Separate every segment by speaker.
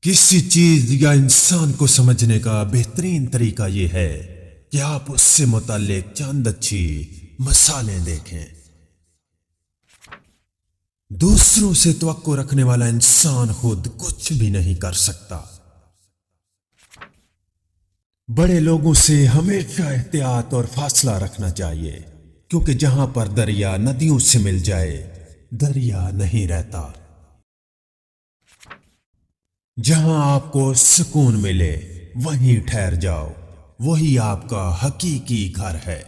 Speaker 1: किसी चीज या इंसान को समझने का बेहतरीन तरीका यह है कि आप उससे मुताल्लिक चंद अच्छी मिसालें देखें। दूसरों से तवक्को रखने वाला इंसान खुद कुछ भी नहीं कर सकता। बड़े लोगों से हमेशा एहतियात और फासला रखना चाहिए, क्योंकि जहां पर दरिया नदियों से मिल जाए, दरिया नहीं रहता। जहां आपको सुकून मिले वहीं ठहर जाओ, वही आपका हकीकी घर है।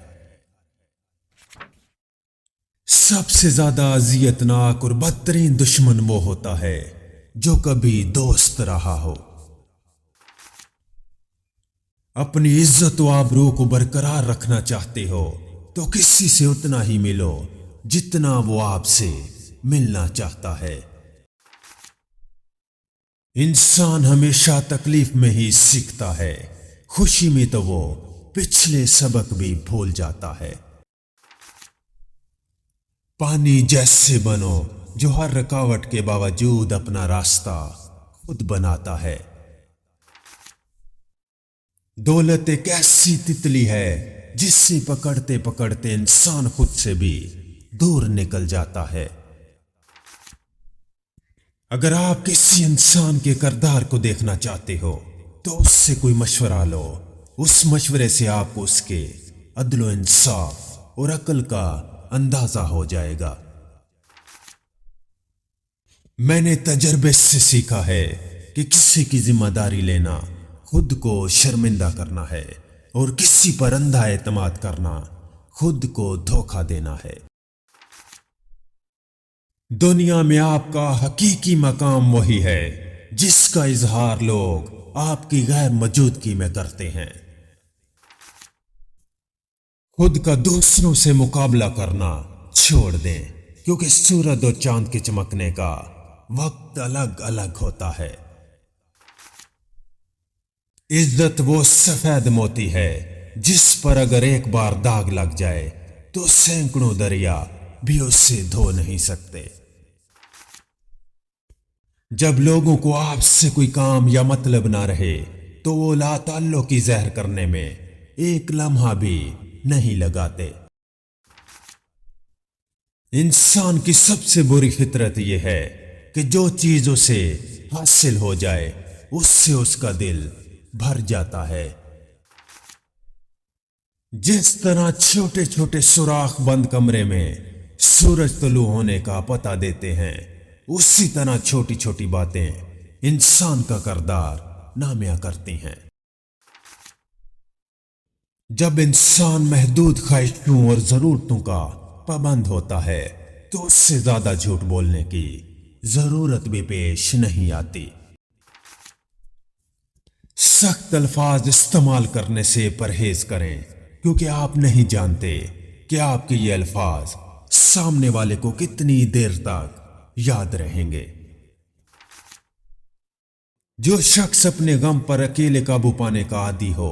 Speaker 1: सबसे ज्यादा अजियतनाक और बदतरीन दुश्मन वो होता है जो कभी दोस्त रहा हो। अपनी इज्जत व आबरू को बरकरार रखना चाहते हो तो किसी से उतना ही मिलो जितना वो आपसे मिलना चाहता है। इंसान हमेशा तकलीफ में ही सीखता है, खुशी में तो वो पिछले सबक भी भूल जाता है। पानी जैसे बनो जो हर रुकावट के बावजूद अपना रास्ता खुद बनाता है। दौलत एक ऐसी तितली है जिससे पकड़ते पकड़ते इंसान खुद से भी दूर निकल जाता है। अगर आप किसी इंसान के किरदार को देखना चाहते हो तो उससे कोई मशवरा लो। उस मशवरे से आपको उसके अदलो इंसाफ और अक्ल का अंदाजा हो जाएगा। मैंने तजर्बे से सीखा है कि किसी की जिम्मेदारी लेना खुद को शर्मिंदा करना है और किसी पर अंधा एतमाद करना खुद को धोखा देना है। दुनिया में आपका हकीकी मकाम वही है जिसका इजहार लोग आपकी गैर मौजूदगी में करते हैं। खुद का दूसरों से मुकाबला करना छोड़ दें, क्योंकि सूरज और चांद के चमकने का वक्त अलग अलग होता है। इज्जत वो सफेद मोती है जिस पर अगर एक बार दाग लग जाए तो सैकड़ों दरिया भी उससे धो नहीं सकते। जब लोगों को आपसे कोई काम या मतलब ना रहे तो वो लाताल्लो की जहर करने में एक लम्हा भी नहीं लगाते। इंसान की सबसे बुरी फितरत यह है कि जो चीज उसे हासिल हो जाए उससे उसका दिल भर जाता है। जिस तरह छोटे छोटे सुराख बंद कमरे में सूरज तुलू होने का पता देते हैं, उसी तरह छोटी छोटी बातें इंसान का किरदार नामिया करती हैं। जब इंसान महदूद ख्वाहिशों और जरूरतों का पाबंद होता है तो उससे ज्यादा झूठ बोलने की जरूरत भी पेश नहीं आती। सख्त अल्फाज इस्तेमाल करने से परहेज करें, क्योंकि आप नहीं जानते कि आपके ये अल्फाज सामने वाले को कितनी देर तक याद रहेंगे। जो शख्स अपने गम पर अकेले काबू पाने का आदी हो,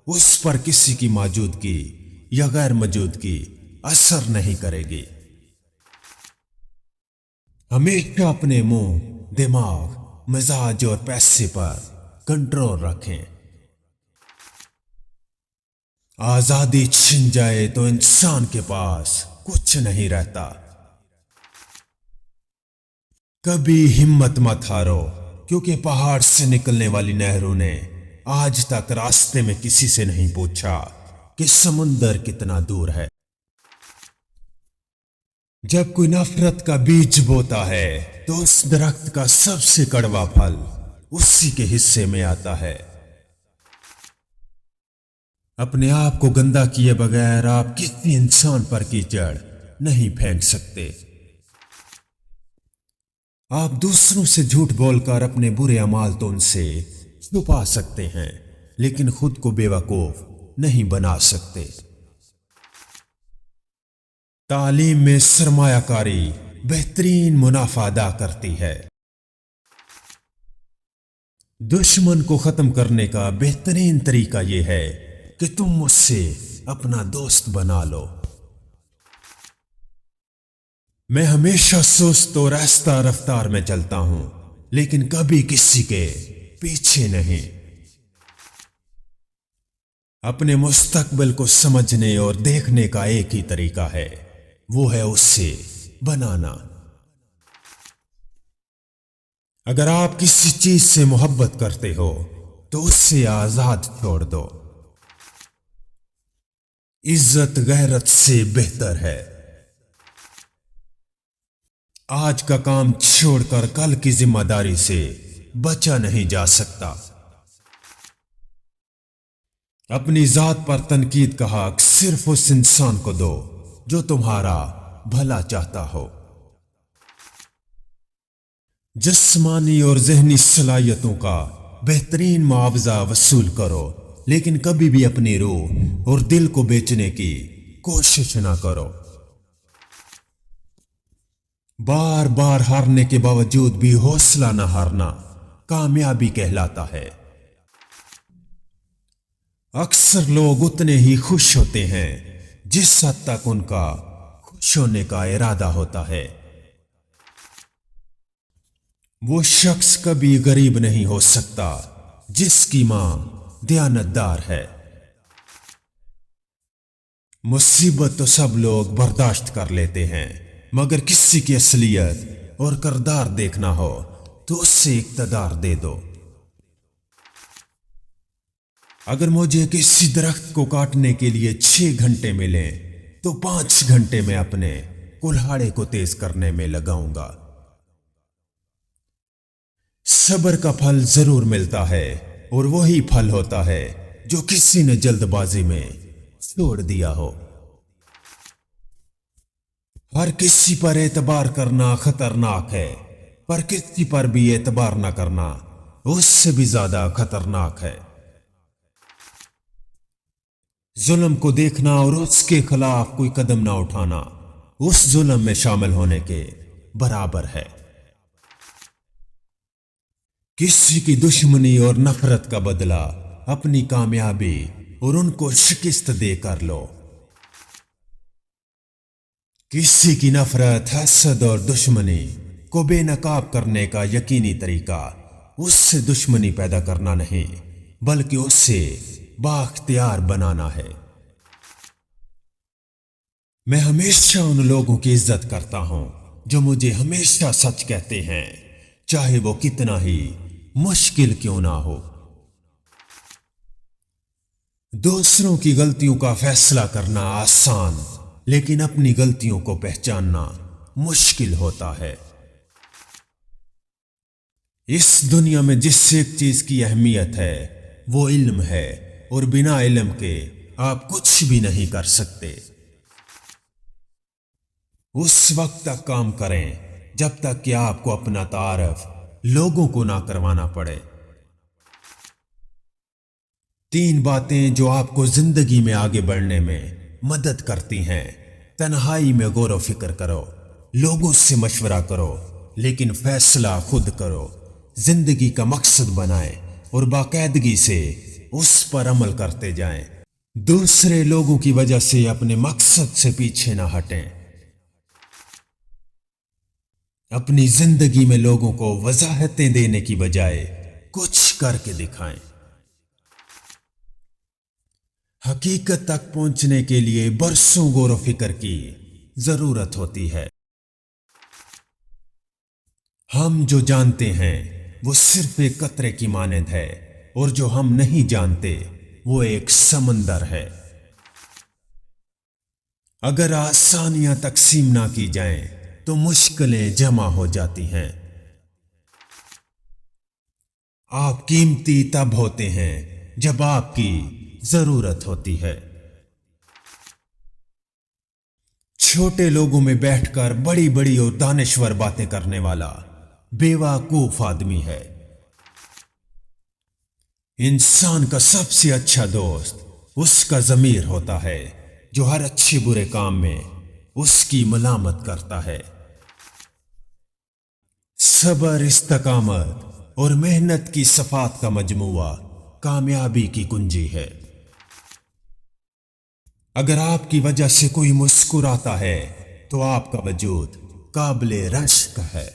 Speaker 1: उस पर किसी की मौजूदगी या गैर मौजूदगी असर नहीं करेगी। हमेशा अपने मुंह, दिमाग, मिजाज और पैसे पर कंट्रोल रखें। आजादी छिन जाए तो इंसान के पास कुछ नहीं रहता। कभी हिम्मत मत हारो, क्योंकि पहाड़ से निकलने वाली नहरों ने आज तक रास्ते में किसी से नहीं पूछा कि समुंदर कितना दूर है। जब कोई नफरत का बीज बोता है तो उस दरख्त का सबसे कड़वा फल उसी के हिस्से में आता है। अपने आप को गंदा किए बगैर आप किसी इंसान पर कीचड़ नहीं फेंक सकते। आप दूसरों से झूठ बोलकर अपने बुरे अमाल तो उनसे छुपा सकते हैं, लेकिन खुद को बेवकूफ नहीं बना सकते। तालीम में सरमायाकारी बेहतरीन मुनाफा अदा करती है। दुश्मन को खत्म करने का बेहतरीन तरीका यह है कि तुम मुझसे अपना दोस्त बना लो। मैं हमेशा सुस्त और आहिस्ता रफ्तार में चलता हूं, لیکن کبھی کسی کے پیچھے نہیں۔ اپنے مستقبل کو سمجھنے اور دیکھنے کا ایک ہی طریقہ ہے، وہ ہے اس سے بنانا۔ اگر آپ کسی چیز سے محبت کرتے ہو تو اس سے آزاد چھوڑ دو۔ عزت غیرت سے بہتر ہے۔ آج کا کام چھوڑ کر کل کی ذمہ داری سے بچا نہیں جا سکتا۔ اپنی ذات پر تنقید کا حق صرف اس انسان کو دو جو تمہارا بھلا چاہتا ہو۔ جسمانی اور ذہنی صلاحیتوں کا بہترین معاوضہ وصول کرو، لیکن کبھی بھی اپنی روح اور دل کو بیچنے کی کوشش نہ کرو۔ بار بار ہارنے کے باوجود بھی حوصلہ نہ ہارنا کامیابی کہلاتا ہے۔ اکثر لوگ اتنے ہی خوش ہوتے ہیں جس حد تک ان کا خوش ہونے کا ارادہ ہوتا ہے۔ وہ شخص کبھی غریب نہیں ہو سکتا جس کی ماں دیانتدار ہے۔ مصیبت تو سب لوگ برداشت کر لیتے ہیں، مگر کسی کی اصلیت اور کردار دیکھنا ہو تو اس سے اقتدار دے دو۔ اگر مجھے کسی درخت کو کاٹنے کے لیے 6 گھنٹے ملیں تو 5 گھنٹے میں اپنے کلہاڑے کو تیز کرنے میں لگاؤں گا۔ صبر کا پھل ضرور ملتا ہے، اور وہی پھل ہوتا ہے جو کسی نے جلد بازی میں چھوڑ دیا ہو۔ ہر کسی پر اعتبار کرنا خطرناک ہے، پر کسی پر بھی اعتبار نہ کرنا اس سے بھی زیادہ خطرناک ہے۔ ظلم کو دیکھنا اور اس کے خلاف کوئی قدم نہ اٹھانا اس ظلم میں شامل ہونے کے برابر ہے۔ کسی کی دشمنی اور نفرت کا بدلہ اپنی کامیابی اور ان کو شکست دے کر لو۔ کسی کی نفرت، حسد اور دشمنی کو بے نقاب کرنے کا یقینی طریقہ اس سے دشمنی پیدا کرنا نہیں، بلکہ اس سے بااختیار بنانا ہے۔ میں ہمیشہ ان لوگوں کی عزت کرتا ہوں جو مجھے ہمیشہ سچ کہتے ہیں، چاہے وہ کتنا ہی مشکل کیوں نہ ہو۔ دوسروں کی غلطیوں کا فیصلہ کرنا آسان، لیکن اپنی غلطیوں کو پہچاننا مشکل ہوتا ہے۔ اس دنیا میں جس ایک چیز کی اہمیت ہے وہ علم ہے، اور بنا علم کے آپ کچھ بھی نہیں کر سکتے۔ اس وقت تک کام کریں جب تک کہ آپ کو اپنا تعارف لوگوں کو نہ کروانا پڑے۔ 3 باتیں جو آپ کو زندگی میں آگے بڑھنے میں مدد کرتی ہیں۔ تنہائی میں غور و فکر کرو، لوگوں سے مشورہ کرو، لیکن فیصلہ خود کرو۔ زندگی کا مقصد بنائیں اور باقاعدگی سے اس پر عمل کرتے جائیں۔ دوسرے لوگوں کی وجہ سے اپنے مقصد سے پیچھے نہ ہٹیں۔ اپنی زندگی میں لوگوں کو وضاحتیں دینے کی بجائے کچھ کر کے دکھائیں۔ حقیقت تک پہنچنے کے لیے برسوں غور و فکر کی ضرورت ہوتی ہے۔ ہم جو جانتے ہیں وہ صرف ایک قطرے کی مانند ہے، اور جو ہم نہیں جانتے وہ ایک سمندر ہے۔ اگر آسانیاں تقسیم نہ کی جائیں تو مشکلیں جمع ہو جاتی ہیں۔ آپ قیمتی تب ہوتے ہیں جب آپ کی ضرورت ہوتی ہے۔ چھوٹے لوگوں میں بیٹھ کر بڑی بڑی اور دانشور باتیں کرنے والا بیوقوف آدمی ہے۔ انسان کا سب سے اچھا دوست اس کا ضمیر ہوتا ہے جو ہر اچھے برے کام میں اس کی ملامت کرتا ہے۔ صبر، استقامت اور محنت کی صفات کا مجموعہ کامیابی کی کنجی ہے۔ اگر آپ کی وجہ سے کوئی مسکراتا ہے تو آپ کا وجود قابل رشک ہے۔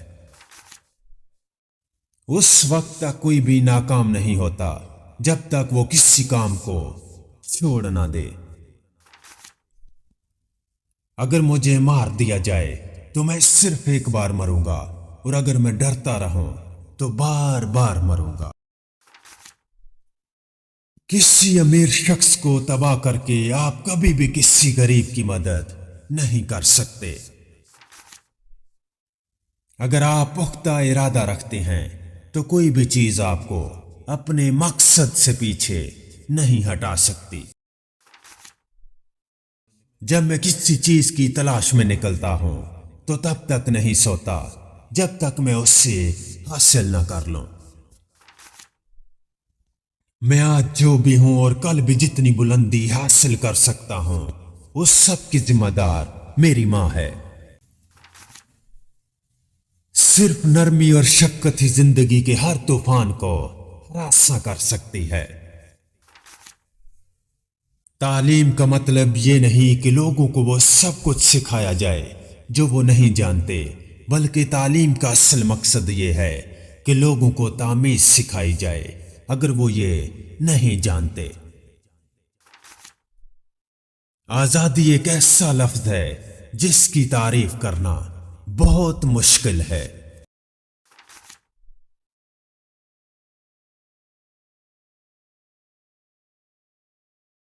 Speaker 1: उस वक्त तक कोई भी नाकाम नहीं होता जब तक वो किसी काम को छोड़ ना दे। अगर मुझे मार दिया जाए तो मैं सिर्फ एक बार मरूंगा, और अगर मैं डरता रहूं तो बार बार मरूंगा। किसी अमीर शख्स को तबाह करके आप कभी भी किसी गरीब की मदद नहीं कर सकते। अगर आप पुख्ता इरादा रखते हैं तो कोई भी चीज आपको अपने मकसद से पीछे नहीं हटा सकती। जब मैं किसी चीज की तलाश में निकलता हूं तो तब तक नहीं सोता जब तक मैं उससे हासिल न कर लूं। मैं आज जो भी हूं और कल भी जितनी बुलंदी हासिल कर सकता हूं, उस सब की जिम्मेदार मेरी मां है। सिर्फ नरमी और शक्कत ही जिंदगी के हर तूफान को रास्ता कर सकती है। तालीम का मतलब ये नहीं कि लोगों को वो सब कुछ सिखाया जाए जो वो नहीं जानते, बल्कि तालीम का असल मकसद ये है कि लोगों को तामीज़ सिखाई जाए अगर वो ये नहीं जानते। आजादी एक ऐसा लफ्ज है जिसकी तारीफ करना बहुत मुश्किल है।